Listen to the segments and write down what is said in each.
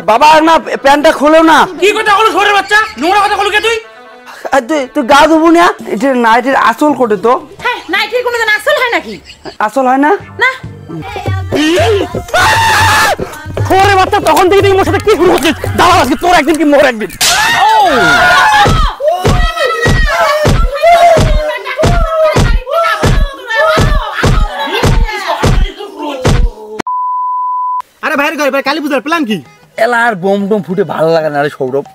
বাবা না প্যান্টটা খোলো না। কি কথা বলো ছোট বাচ্চা, নোংরা কথা বলো কে তুই? তুই গা ধুবো না? এটা নাইটির আসল কোটে তো। হ্যাঁ, নাইটির কোনো আসল হয় নাকি? আসল হয় না? না। ছোট বাচ্চা তখন থেকে তুই মোর সাথে কি শুরু করছিস? দাঁড়া, আজকে তোর একদিন কি মোর একদিন। আরে ভাইয়ের ঘরে ভাই কালী পূজার প্ল্যান কি? এলার বোম টোম ফুটে ভালো লাগে না রে সৌরভ।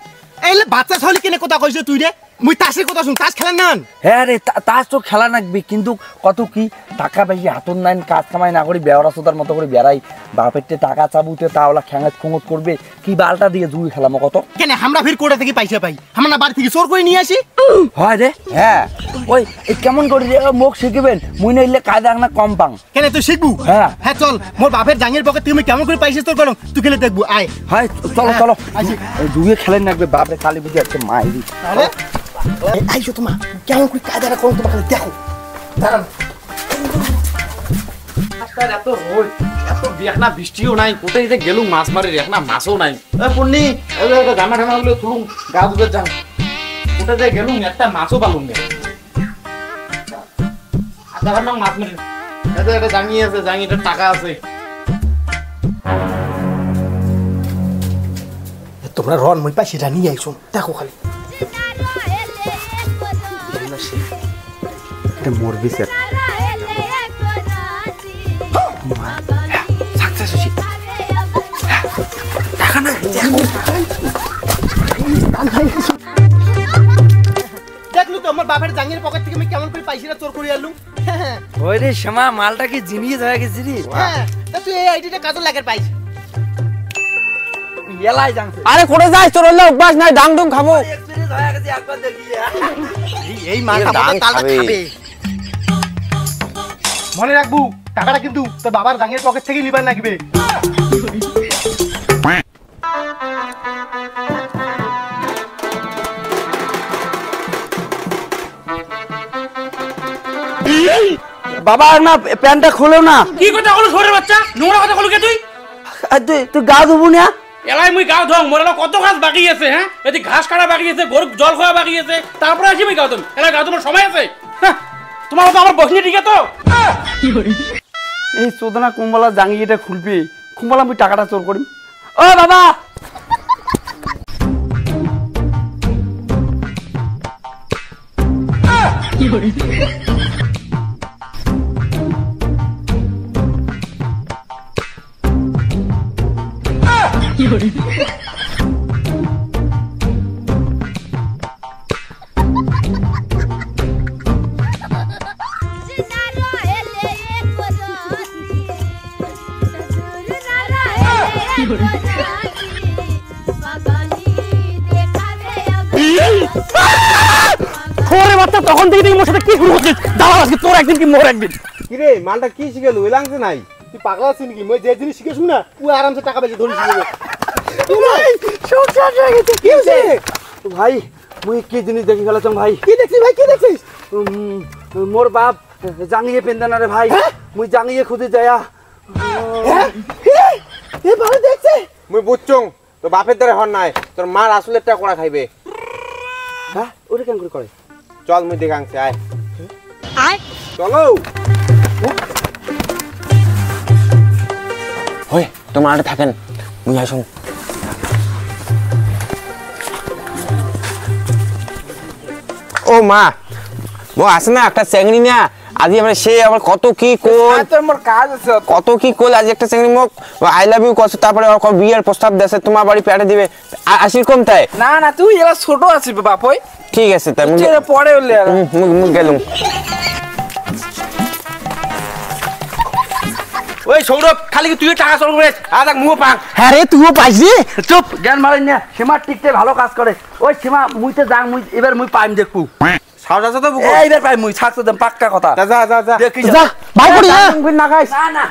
এইলে বাচ্চা ছলি কেনে কথা কইছ তুই রে? মুই তাসের কথা শুন, তাস খেলেন না? হ্যাঁ রে, তাস তো খেলা নাকবি, কিন্তু কত কি টাকা বেশি হাতন নাই, কাজ কামাই না করি বেওরা সোতার মতো করে বেড়াই, বাপেরতে টাকা চাবুতে তাওলা খ্যাঙাত খুঙত করবে, কি বালটা দিয়ে জুই খেলামো কত। কেন আমরা ফির কোটা থেকে পয়সা পাই? আমরা না বাড়ি থেকে চোর করে নিয়ে আসি? হয় রে। হ্যাঁ, ওই কেমন করে মুখ শিখিবেন, মুই নইলে কায়দা না কম পাং। কেন তুই শিখবু? হ্যাঁ হ্যাঁ চল, মোর বাপের জাঙ্গের পকেট থেকে কেমন করে পয়সা তোর করো তুই খেলে দেখবু। আয় হয়, চলো চলো জুয়ে খেলেন নাকবে, বাপরে কালী বুঝে আছে মাইরি। আইসো তোমা কেমন করে কায়দাটা করো তোমাকে দেখো। দাঁড়ান, এত রোদ, এত দেখনা বৃষ্টিও নাই, কোথায় যে গেলুম মাছ মারি দেখনা মাছও নাই। পূর্ণি জামা ঠামা গুলো তুলুম, গা ধুতে যান, কোথায় যে গেলুম একটা মাছও পালুম না। আধা ঘন্টা মাছ মারি, একটা জাঙ্গি আছে, জাঙ্গিটার টাকা আছে। তোমরা রন মই পয়সাটা নিয়ে আইসো, দেখো খালি মরবি স্যার। দেখলু তো আমার বাপের জাঙ্গির পকেট থেকে আমি কেমন করে পয়সাটা চোর করে আনলুম। ওই রে শ্যামা, মালটা কি জিনিস হয়ে গেছি রে। হ্যাঁ, তা তুই এই আইডিটা কাজে লাগার পাইছ? এলাই জানছে। আরে কোথায় যাস, তোর হলে অভ্যাস নাই, ডাং ডুং খাবো। এক্সপেরিয়েন্স হয়ে গেছে একবার দেখি। এই মালটা মতো তালটা খাবে। মনে রাখবু টাকাটা কিন্তু তোর বাবার জাঙ্গির পকেট থেকে লিবার লাগবে। বাবা না প্যান্টটা খোলো না। কি কথা বলো ছোট বাচ্চা, নোংরা কথা বলো কে তুই? তুই গা ধুবো না? এলাই মুই গাও ধং, মোর কত ঘাস বাকি আছে। হ্যাঁ, এদি ঘাস কাটা বাকি আছে, গরু জল খাওয়া বাকি আছে, তারপরে আসি মুই গাও ধং। এলাই গাও তোমার সময় আছে? হ্যাঁ, তোমার মতো আমার বসনি ঠিক আছে তো? এই চোদনা কুম্বলা জাঙ্গি এটা খুলবি, কুম্বলা আমি টাকাটা চোর করি। ও বাবা, তখন থেকে মোর সাথে কি শুরু করছিস? দাঁড়া, আজকে তোর একদিন কি মোর একদিন। কিরে মালটা কি শিখেলু? এলাংছে নাই তুই পাগলা আছিস নাকি? মই যে জিনিস শিখেছু না তুই আরামসে টাকা পয়সা ধরে শিখে। কি হয়েছে ভাই মুই কি জিনিস দেখি ফেলাম ভাই। কি দেখছিস ভাই? কি দেখছিস? মোর বাপ জাঙ্গিয়ে পেন্দা না রে ভাই, মুই জাঙ্গিয়ে খুঁজে যায়া। এ ভালো দেখছে। মুই বুঝছুং তোর বাপের দ্বারা হন নাই, তোর মার আসলের টাকা কোড়া খাইবে। হ্যাঁ, ওটা কেন করে করে? চল মুই দেখাংছি, আয় আয় চলো। হই তোমার আড়ে থাকেন, মুই আসুন। ও মা, ও আসে না একটা চেংড়ি না, আজি আমরা সে আবার কত কি কোল, মোর কাজ আছে, কত কি কোল। আজ একটা চেংড়ি মোক আই লাভ ইউ কষ্ট, তারপরে বিয়ের প্রস্তাব দেশে তোমার বাড়ি পেটে দিবে, আসির কম তাই না না তুই এরা ছোট আছিস বাপ। ওই ঠিক আছে তাই পরে হলে গেলুম। ওই সৌরভ, খালি কি তুই টাকা চোর করে আজ মুহ পাক? হ্যাঁ রে তুইও পাইছি। চুপ, জ্ঞান মারেন না। সীমা টিকতে ভালো কাজ করে। ওই সীমা মুইতে যাং, মুই এবার মুই পাইম দেখবো। সাউন্ড আছে তো বুকু? এইবার পাই মুই থাকতে দেন পাক্কা কথা। যা যা যা যা দেখি যা ভাই করি। হ্যাঁ না গাইস, না না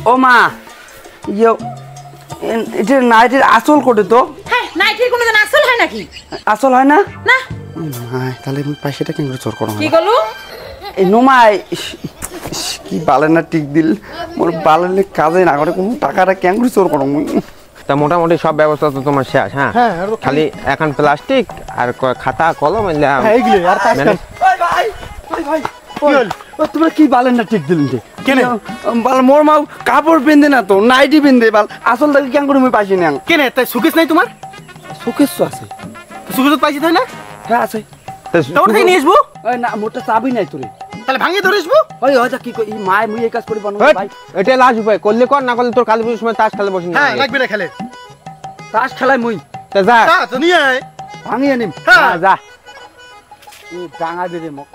ও মা, ইয়ে এটা নাইটের আসল কোটে তো। হ্যাঁ, নাইটির কোনো আসল হয় নাকি? আসল হয় না? না। তাহলে মুই পয়সাটা কেন করে চোর করো? কি গলু? এই নোমাই কি বালে না টিক দিল মোর বালেলে কাজে না করে কোনো টাকাটা কেন করে চোর করো মুই তা মোটামুটি সব ব্যবস্থা তো তোমার শেষ, হ্যাঁ? হ্যাঁ, আর খালি এখন প্লাস্টিক আর খাতা কলম হ্যাঁ এইগুলো আর কাজ কাজ ভাই ভাই ভাই ভাই তোমরা কি বালেন না টিক দিলেন যে কেনে? বাল মোর মাও কাপড় পিনদে না তো নাইটি পিনদে বাল আসল টাকা কেন করে মুই পাইছি না কেনে তাই সুকেশ নাই তোমার? শোকেস তো আছে সুকেশ পাইছি তাই না? হ্যাঁ আছে তোর থেকে নিয়ে আসবো, ওই না মোরটা চাবি নাই তোরে তাহলে ভাঙিয়ে ধরে আসবো। ওই হয়তো কি কই মাই মুই এই কাজ করি বানো ভাই এটা লাস্ট উপায়, করলে কর, না করলে তোর কালী পুজোর সময় তাস খেলে বসে হ্যাঁ লাগবে না খেলে। তাস খেলাই মুই তা যা তো নিয়ে আয়। ভাঙিয়ে নিম হ্যাঁ যা ও ডাঙা বেরে মক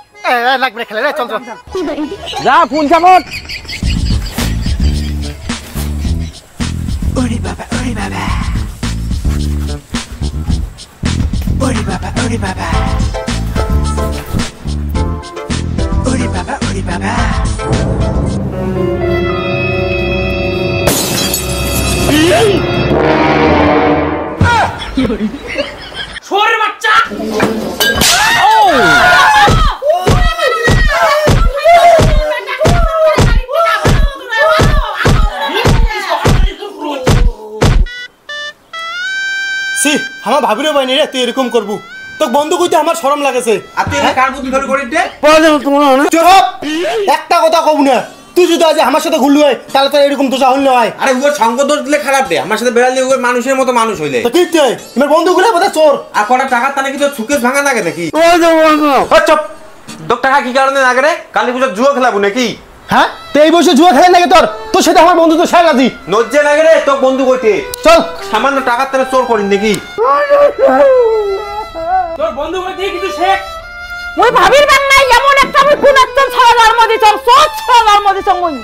লাগবে না খেলে রে, চল চল। যা ফোন চাপট। ছোড়ের বাচ্চা সি আমার ভাবিরও বাইনি রে তুই এরকম করবু, তো বন্ধু কইতে আমার শরম লাগেছে। আর তুই কার বুদ্ধি ধরে করিস রে? চুপ, একটা কথা কব না, তুই যদি আজ আমার সাথে ঘুরলু হয় তাহলে তো এরকম দোষা হল না হয়। আরে ওর সঙ্গ দোষ দিলে খারাপ রে, আমার সাথে বেড়ালে ওর মানুষের মতো মানুষ হইলে। তো কি তুই আমার বন্ধু গুলো বোধহয় চোর। আর কটা টাকার টানে কি তোর সুকেশ ভাঙা লাগে নাকি? চপ, তোর টাকা কি কারণে লাগে রে? কালী পুজোর জুয়া খেলাবো নাকি? হ্যাঁ তো এই বয়সে জুয়া খেলে নাকি তোর? তোর সাথে আমার বন্ধু তো সারা রাজি। নজ্জে লাগে রে তোর বন্ধু কইতে। চল সামান্য টাকার টানে চোর করিস নাকি? তোর বন্ধু করে দিয়ে কিছু শেখ মুই ভাবির বাংলায় এমন একটা মুই কোন একটা ছড়া জন্ম দিছং সব ছড়া জন্ম দিছং মুই